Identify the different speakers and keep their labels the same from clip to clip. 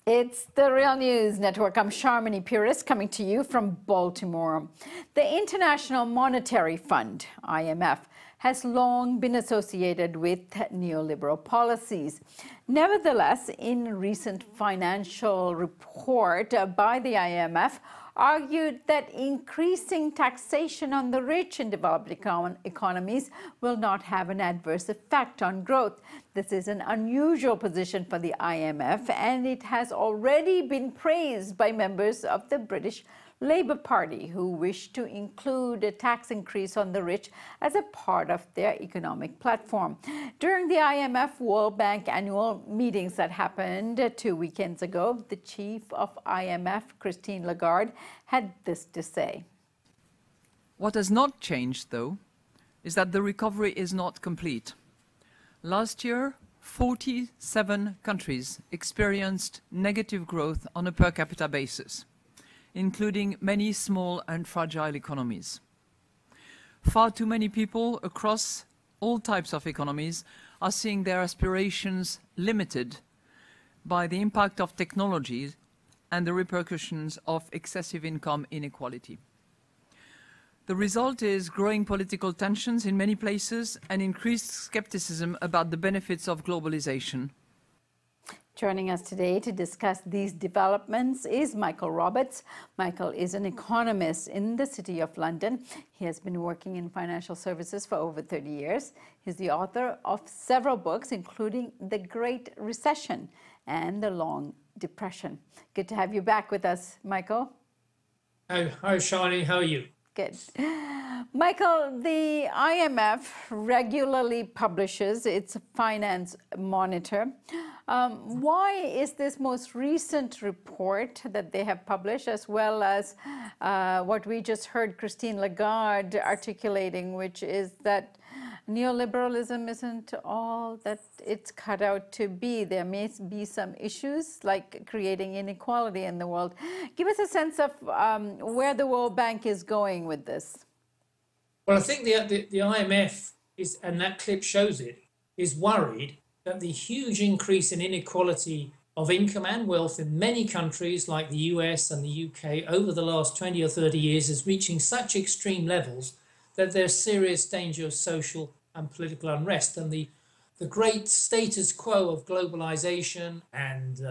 Speaker 1: It's the Real News Network. I'm Sharmini Puris coming to you from Baltimore. The International Monetary Fund, IMF, has long been associated with neoliberal policies. Nevertheless, in recent financial report by the IMF, argued that increasing taxation on the rich in developed economies will not have an adverse effect on growth. This is an unusual position for the IMF, and it has already been praised by members of the British Labour Party, who wish to include a tax increase on the rich as a part of their economic platform. During the IMF World Bank annual meetings that happened 2 weekends ago, the chief of IMF, Christine Lagarde, had this to say.
Speaker 2: What has not changed, though, is that the recovery is not complete. Last year, 47 countries experienced negative growth on a per capita basis, including many small and fragile economies. Far too many people across all types of economies are seeing their aspirations limited by the impact of technology and the repercussions of excessive income inequality. The result is growing political tensions in many places and increased skepticism about the benefits of globalization.
Speaker 1: Joining us today to discuss these developments is Michael Roberts. Michael is an economist in the City of London. He has been working in financial services for over 30 years. He's the author of several books, including The Great Recession and The Long Depression. Good to have you back with us, Michael.
Speaker 3: Hi, Shani. How are you?
Speaker 1: Good. Michael, the IMF regularly publishes its finance monitor. Why is this most recent report that they have published, as well as what we just heard Christine Lagarde articulating, which is that neoliberalism isn't all that it's cut out to be? There may be some issues like creating inequality in the world. Give us a sense of where the World Bank is going with this.
Speaker 3: Well, I think the IMF is, and that clip shows it, is worried that the huge increase in inequality of income and wealth in many countries like the US and the UK over the last 20 or 30 years is reaching such extreme levels that there's serious danger of social and political unrest. And the great status quo of globalization and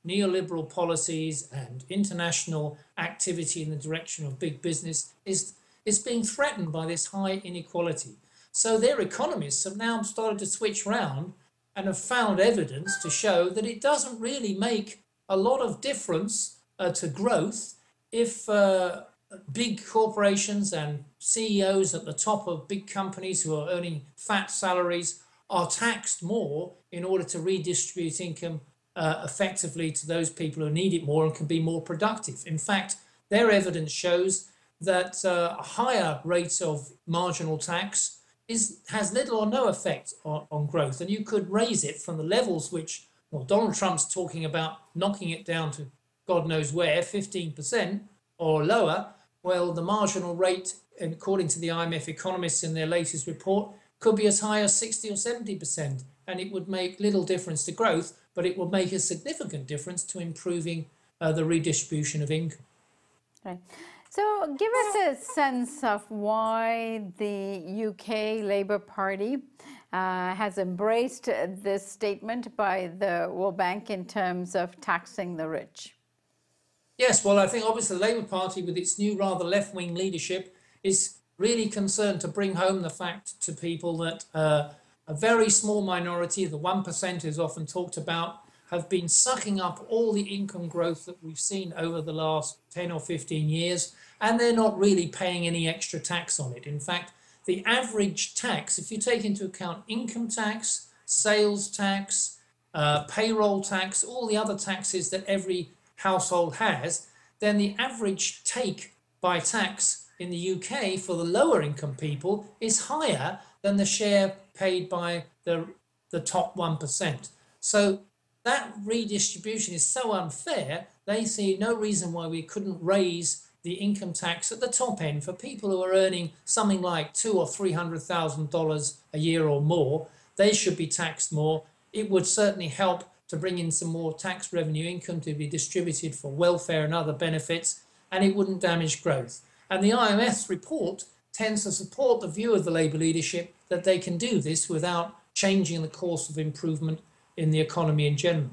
Speaker 3: neoliberal policies and international activity in the direction of big business is being threatened by this high inequality. So their economists have now started to switch round and have found evidence to show that it doesn't really make a lot of difference to growth if big corporations and CEOs at the top of big companies who are earning fat salaries are taxed more in order to redistribute income effectively to those people who need it more and can be more productive. In fact, their evidence shows that a higher rate of marginal tax has little or no effect on growth. And you could raise it from the levels which, well, Donald Trump's talking about knocking it down to God knows where, 15% or lower. Well, the marginal rate, according to the IMF economists in their latest report, could be as high as 60 or 70%. And it would make little difference to growth, but it would make a significant difference to improving the redistribution of income.
Speaker 1: Right. So give us a sense of why the UK Labour Party has embraced this statement by the World Bank in terms of taxing the rich.
Speaker 3: Yes, well, I think obviously the Labour Party, with its new rather left-wing leadership, is really concerned to bring home the fact to people that a very small minority, the 1% is often talked about, have been sucking up all the income growth that we've seen over the last 10 or 15 years, and they're not really paying any extra tax on it. In fact, the average tax, if you take into account income tax, sales tax, payroll tax, all the other taxes that every household has, then the average take by tax in the UK for the lower income people is higher than the share paid by the top 1%. So that redistribution is so unfair, they see no reason why we couldn't raise the income tax at the top end for people who are earning something like $200,000 or $300,000 a year or more. They should be taxed more. It would certainly help to bring in some more tax revenue income to be distributed for welfare and other benefits, and it wouldn't damage growth. And the IMF's report tends to support the view of the Labour leadership that they can do this without changing the course of improvement in the economy in general.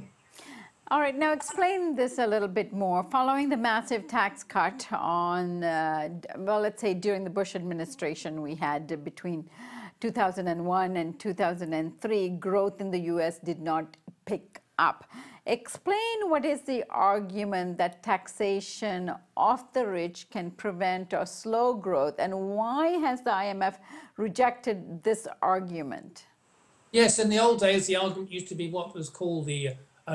Speaker 1: All right, now explain this a little bit more. Following the massive tax cut on, well, let's say during the Bush administration we had between 2001 and 2003, growth in the US did not pick up. Explain what is the argument that taxation of the rich can prevent or slow growth, and why has the IMF rejected this argument?
Speaker 3: Yes, in the old days, the argument used to be what was called the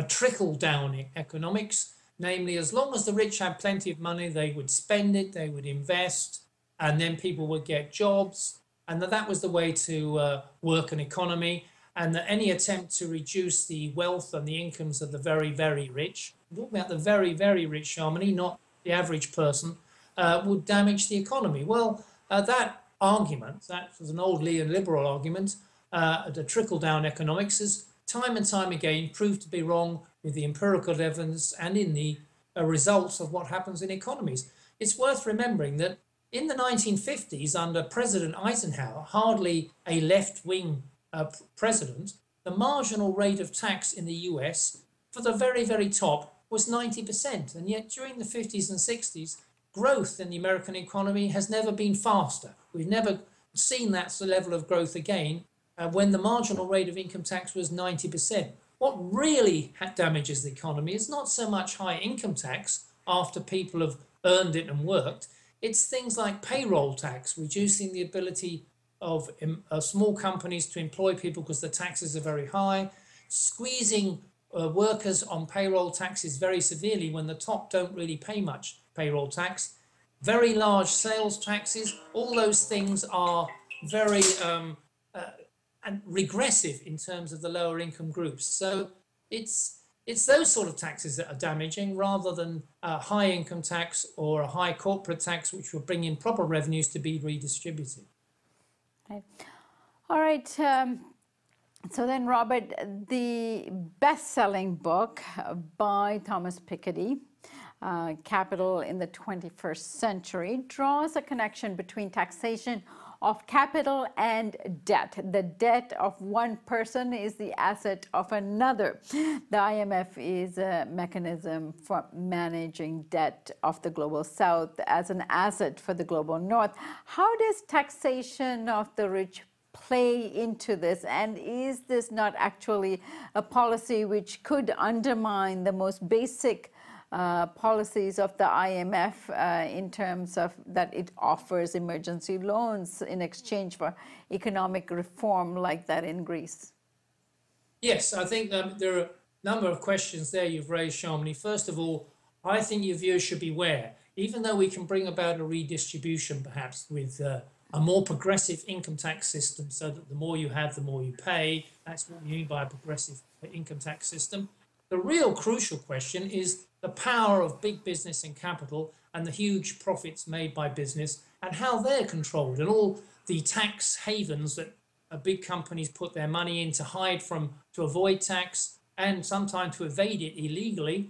Speaker 3: trickle-down economics, namely, as long as the rich had plenty of money, they would spend it, they would invest, and then people would get jobs, and that was the way to work an economy, and that any attempt to reduce the wealth and the incomes of the very, very rich, we're talking about the very, very rich, Shamini, not the average person, would damage the economy. Well, that argument, that was an old neoliberal argument, the trickle-down economics is time and time again proved to be wrong with the empirical evidence and in the results of what happens in economies. It's worth remembering that in the 1950s, under President Eisenhower, hardly a left-wing president, the marginal rate of tax in the US for the very, very top was 90%. And yet during the 50s and 60s, growth in the American economy has never been faster. We've never seen that level of growth again when the marginal rate of income tax was 90%. What really damages the economy is not so much high income tax after people have earned it and worked. It's things like payroll tax, reducing the ability of small companies to employ people because the taxes are very high, squeezing workers on payroll taxes very severely when the top don't really pay much payroll tax, very large sales taxes. All those things are very and regressive in terms of the lower income groups. So it's those sort of taxes that are damaging rather than a high income tax or a high corporate tax, which will bring in proper revenues to be redistributed.
Speaker 1: Okay. All right. So then, Robert, the best-selling book by Thomas Piketty, Capital in the 21st Century, draws a connection between taxation of capital and debt. The debt of one person is the asset of another. The IMF is a mechanism for managing debt of the global south as an asset for the global north. How does taxation of the rich play into this? And is this not actually a policy which could undermine the most basic policies of the IMF in terms of that it offers emergency loans in exchange for economic reform like that in Greece?
Speaker 3: Yes, I think there are a number of questions there you've raised, Shamini. First of all, I think your viewers should be aware, even though we can bring about a redistribution perhaps with a more progressive income tax system so that the more you have, the more you pay. That's what we mean by a progressive income tax system. The real crucial question is the power of big business and capital and the huge profits made by business and how they're controlled and all the tax havens that big companies put their money in to hide from, to avoid tax and sometimes to evade it illegally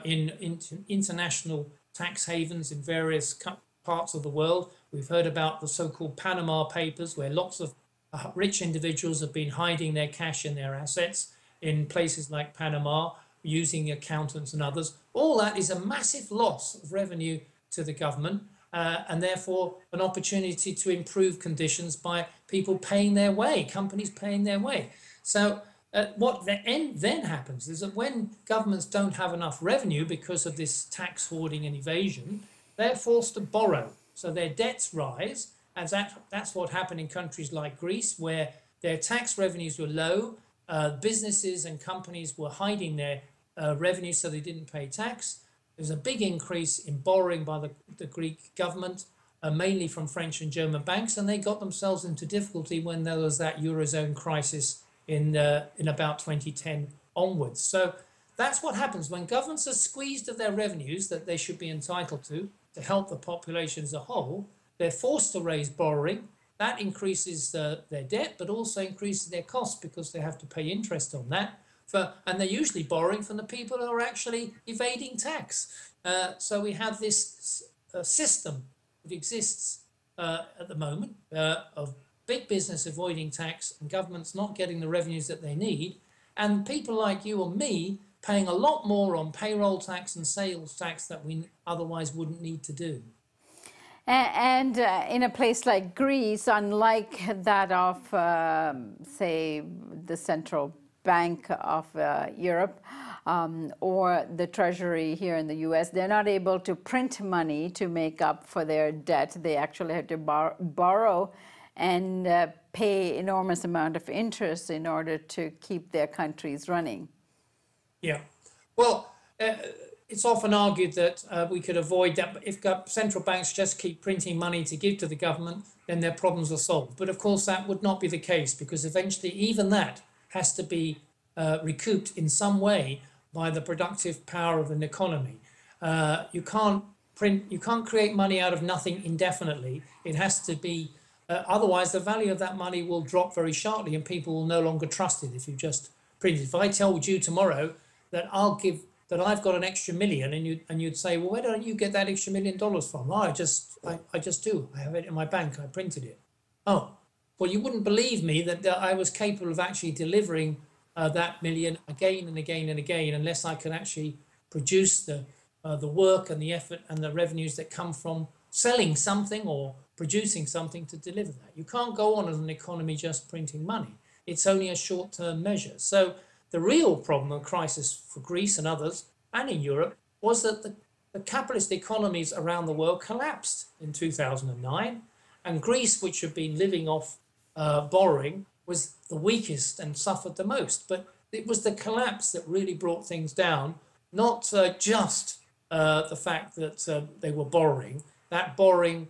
Speaker 3: in international tax havens in various parts of the world. We've heard about the so-called Panama Papers, where lots of rich individuals have been hiding their cash and their assets in places like Panama, using accountants and others. All that is a massive loss of revenue to the government and therefore an opportunity to improve conditions by people paying their way, companies paying their way. So what then happens is that when governments don't have enough revenue because of this tax hoarding and evasion, they're forced to borrow. So their debts rise, and that's what happened in countries like Greece, where their tax revenues were low. Businesses and companies were hiding their revenue so they didn't pay tax. There's a big increase in borrowing by the Greek government, mainly from French and German banks, and they got themselves into difficulty when there was that Eurozone crisis in about 2010 onwards. So that's what happens when governments are squeezed of their revenues that they should be entitled to help the population as a whole. They're forced to raise borrowing. That increases their debt, but also increases their costs because they have to pay interest on that. and they're usually borrowing from the people who are actually evading tax. So we have this system that exists at the moment of big business avoiding tax and governments not getting the revenues that they need, and people like you and me paying a lot more on payroll tax and sales tax that we otherwise wouldn't need to do.
Speaker 1: And in a place like Greece, unlike that of, say, the central bank of Europe or the Treasury here in the US, they're not able to print money to make up for their debt. They actually have to borrow and pay enormous amount of interest in order to keep their countries running.
Speaker 3: Yeah. Well, it's often argued that we could avoid that if central banks just keep printing money to give to the government, then their problems are solved. But of course, that would not be the case, because eventually even that has to be recouped in some way by the productive power of an economy. You can't create money out of nothing indefinitely. It has to be, otherwise the value of that money will drop very sharply and people will no longer trust it if you just print it. If I told you tomorrow that I've got an extra million, and you'd say, well, where don't you get that extra $1 million from? Oh, I just do. I have it in my bank. I printed it. Oh, well, you wouldn't believe me that I was capable of actually delivering that million again and again and again, unless I could actually produce the work and the effort and the revenues that come from selling something or producing something to deliver that. You can't go on as an economy just printing money. It's only a short-term measure. So the real problem and crisis for Greece and others, and in Europe, was that the capitalist economies around the world collapsed in 2009, and Greece, which had been living off borrowing, was the weakest and suffered the most. But it was the collapse that really brought things down, not just the fact that they were borrowing. That borrowing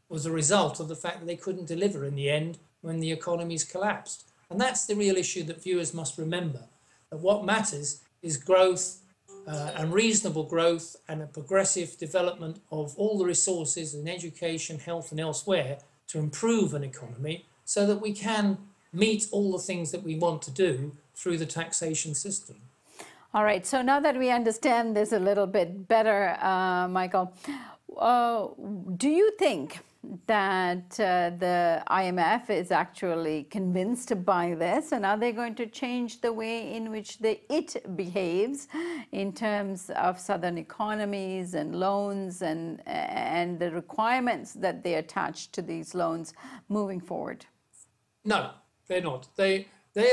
Speaker 3: was a result of the fact that they couldn't deliver in the end when the economies collapsed. And that's the real issue that viewers must remember, that what matters is growth and reasonable growth and a progressive development of all the resources in education, health and elsewhere to improve an economy so that we can meet all the things that we want to do through the taxation system.
Speaker 1: All right, so now that we understand this a little bit better, Michael, do you think that the IMF is actually convinced by this, and are they going to change the way in which it behaves in terms of southern economies and loans and the requirements that they attach to these loans moving forward?
Speaker 3: No, they're not. They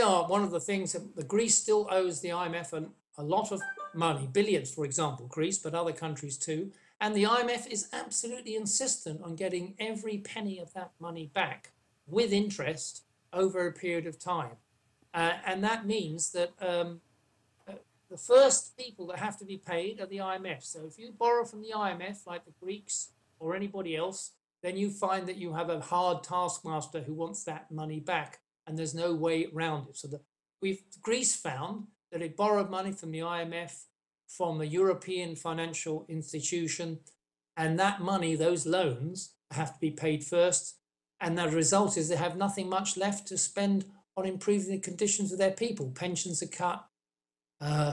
Speaker 3: are one of the things that Greece still owes the IMF a lot of money, billions, for example, Greece, but other countries too. And the IMF is absolutely insistent on getting every penny of that money back with interest over a period of time. And that means that the first people that have to be paid are the IMF. So if you borrow from the IMF, like the Greeks or anybody else, then you find that you have a hard taskmaster who wants that money back, and there's no way around it. So Greece found that it borrowed money from the IMF, from the European financial institution, and that money, those loans, have to be paid first. And the result is they have nothing much left to spend on improving the conditions of their people. Pensions are cut,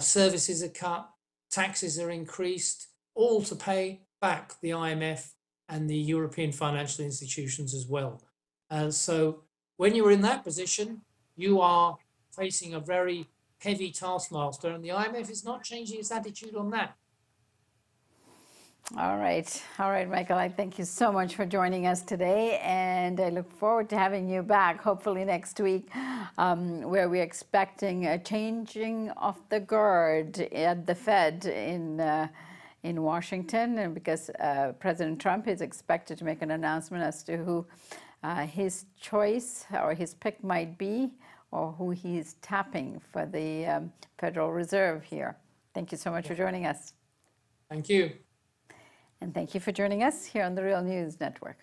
Speaker 3: services are cut, taxes are increased, all to pay back the IMF and the European financial institutions as well. So when you're in that position, you are facing a very heavy taskmaster, and the IMF is not changing its attitude on that.
Speaker 1: All right, Michael, I thank you so much for joining us today, and I look forward to having you back, hopefully next week, where we're expecting a changing of the guard at the Fed in Washington, and because President Trump is expected to make an announcement as to who his choice or his pick might be, or who he's tapping for the Federal Reserve here. Thank you so much for joining us.
Speaker 3: Thank you.
Speaker 1: And thank you for joining us here on the Real News Network.